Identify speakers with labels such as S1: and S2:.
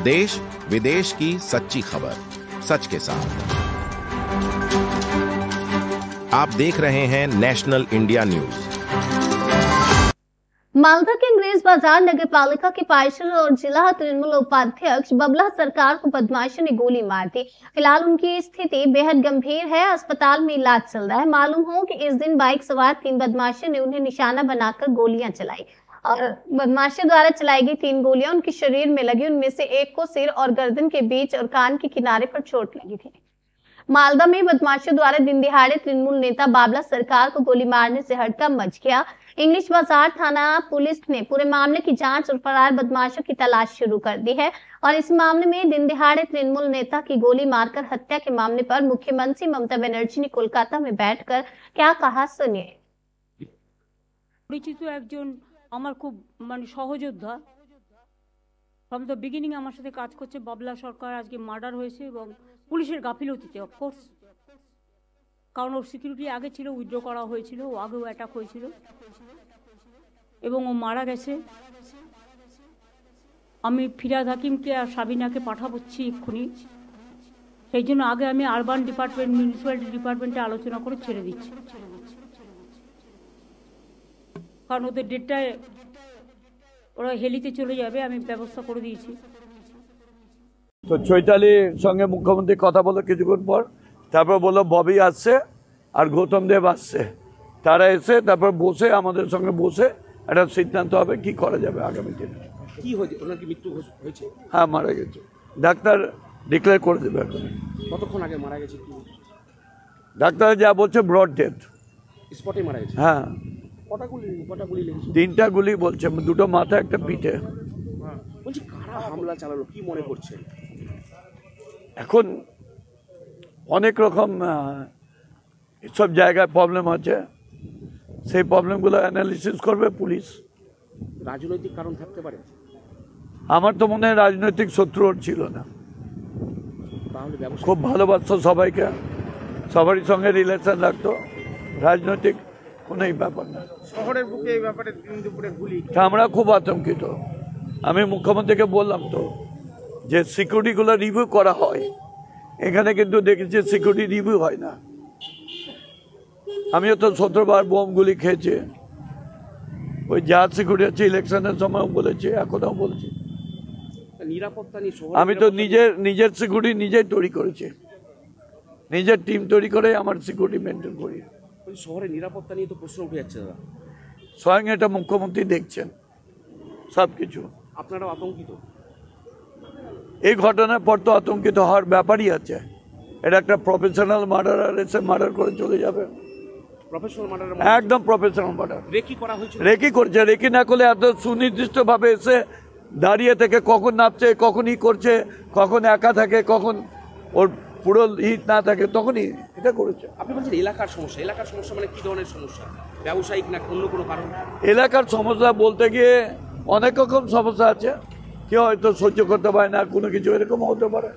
S1: देश विदेश की सच्ची खबर सच के साथ। आप देख रहे हैं नेशनल इंडिया न्यूज।
S2: मालदा के अंग्रेज बाजार नगर पालिका के पार्षद और जिला तृणमूल उपाध्यक्ष बबला सरकार को बदमाशों ने गोली मार दी। फिलहाल उनकी स्थिति बेहद गंभीर है, अस्पताल में इलाज चल रहा है। मालूम हो कि इस दिन बाइक सवार 3 बदमाशों ने उन्हें निशाना बनाकर गोलियां चलाई और बदमाशों द्वारा चलाई गई 3 गोलियां उनके शरीर में लगी। उनमें से एक को सिर और गर्दन के बीच और कान के किनारे पर चोट लगी थी। मालदा में बदमाशों द्वारा दिन दिहाड़े तृणमूल नेता बाबला सरकार को गोली मारने से हड़कंप मच गया। इंग्लिश बाजार थाना पुलिस ने पूरे मामले की जांच और फरार बदमाशों की तलाश शुरू कर दी है और इस मामले में दिन दिहाड़े तृणमूल नेता की गोली मारकर हत्या के मामले पर मुख्यमंत्री ममता बनर्जी ने कोलकाता में बैठकर क्या कहा, सुनिए।
S3: পরিচিত একজন আমার খুব সহযোদ্ধা ফ্রম দ্য বিগিনিং আমার সাথে কাজ করছে বাবলা সরকার আজকে মার্ডার হয়েছে এবং পুলিশের গাফিলতিতে অফকোর্স, কারণ ওর সিকিউরিটি আগে ছিল, উইথড্র করা হয়েছিল, ও আগেও অ্যাটাক হয়েছিল এবং ও মারা গেছে। আমি ফিরাদ হাকিমকে আর সাবিনাকে পাঠাচ্ছি এক্ষুনি, সেই জন্য আগে আমি আরবান ডিপার্টমেন্ট মিউনিসিপ্যালিটি ডিপার্টমেন্টে আলোচনা করে ছেড়ে দিচ্ছি, কারণ ওদের ডেটটায় ওরা হেলিতে চলে যাবে, আমি ব্যবস্থা করে দিয়েছি।
S4: তো চৈতালির সঙ্গে মুখ্যমন্ত্রী কথা বলো কিছুক্ষণ পর, তারপর বললো ববি আসছে আর গৌতম দেব আসছে, তারা এসে তারপর বসে আমাদের সঙ্গে বসে একটা সিদ্ধান্ত হবে কি করা যাবে আগামী দিনে।
S5: কি হয়েছে, ওনার কি মৃত্যু হয়েছে?
S4: হ্যাঁ, মারা গেছে, ডাক্তার ডিক্লেয়ার করে দেবে এখন।
S5: কতক্ষণ আগে মারা গেছে?
S4: ডাক্তার যা বলছে ব্রড ডেথ,
S5: স্পটে মারা গেছে।
S4: হ্যাঁ,
S5: কটা গুলি লেগেছে?
S4: 3টা গুলি বলছে, 2টো মাথা একটা পিঠে।
S5: বলছি কারা হামলা চালালো, কি মনে করছেন?
S4: এখন অনেক রকম সব জায়গায় প্রবলেম আছে, সেই প্রবলেমগুলো অ্যানালিসিস করবে পুলিশ।
S5: রাজনৈতিক কারণ থাকতে পারে?
S4: আমার তো মনে হয় রাজনৈতিক শত্রু ছিল না, খুব ভালোবাসতো সবাইকে, সবারই সঙ্গে রিলেশন রাখতো, রাজনৈতিক কোনো ব্যাপার না।
S5: শহরের বুকে এই ব্যাপারে দুপুরে গুলি,
S4: আমরা খুব আতঙ্কিত। আমি মুখ্যমন্ত্রীকে বললাম তো যে সিকিউরিটিগুলো রিভিউ করা হয়, এখানে কিন্তু দেখেছি সিকিউরিটি রিভিউ হয় না। আমিও তো 17 বার বোম গুলি খেয়েছি, ওই যা সিকিউরিটি আছে ইলেকশনের সময় বলেছি, এখনও বলছি।
S5: নিরাপত্তা নিয়ে
S4: আমি তো নিজের সিকিউরিটি নিজেই তৈরি করেছি, নিজের টিম তৈরি করে আমার সিকিউরিটি মেনটেন করি।
S5: শহরে নিরাপত্তা নিয়ে তো প্রশ্ন উঠে যাচ্ছে দাদা,
S4: স্বয়ং এটা মুখ্যমন্ত্রী দেখছেন সব কিছু।
S5: আপনারাও আতঙ্কিত?
S4: এই ঘটনার পর তো আতঙ্কিত হওয়ার ব্যাপারই আছে। এটা একটা প্রফেশনাল মার্ডারার এসে মার্ডার করে চলে যাবে,
S5: প্রফেশনাল মার্ডার,
S4: একদম প্রফেশনাল মার্ডার।
S5: রেকি করা হয়েছে?
S4: রেকি করছে, রেকি না করলে এত সুনির্দিষ্টভাবে এসে দাঁড়িয়ে থেকে কখন নামছে, কখনই করছে, কখন একা থাকে, কখন ওর পুরো হিট না থাকে, তখনই এটা করেছে।
S5: আপনি বলছেন এলাকার সমস্যা, এলাকার সমস্যা মানে কি ধরনের সমস্যা? ব্যবসায়িক না অন্য কোনো কারণ?
S4: এলাকার সমস্যা বলতে গিয়ে অনেক রকম সমস্যা আছে, কেউ হয়তো সহ্য করতে পারে না কোনো কিছু, এরকম হতে পারে।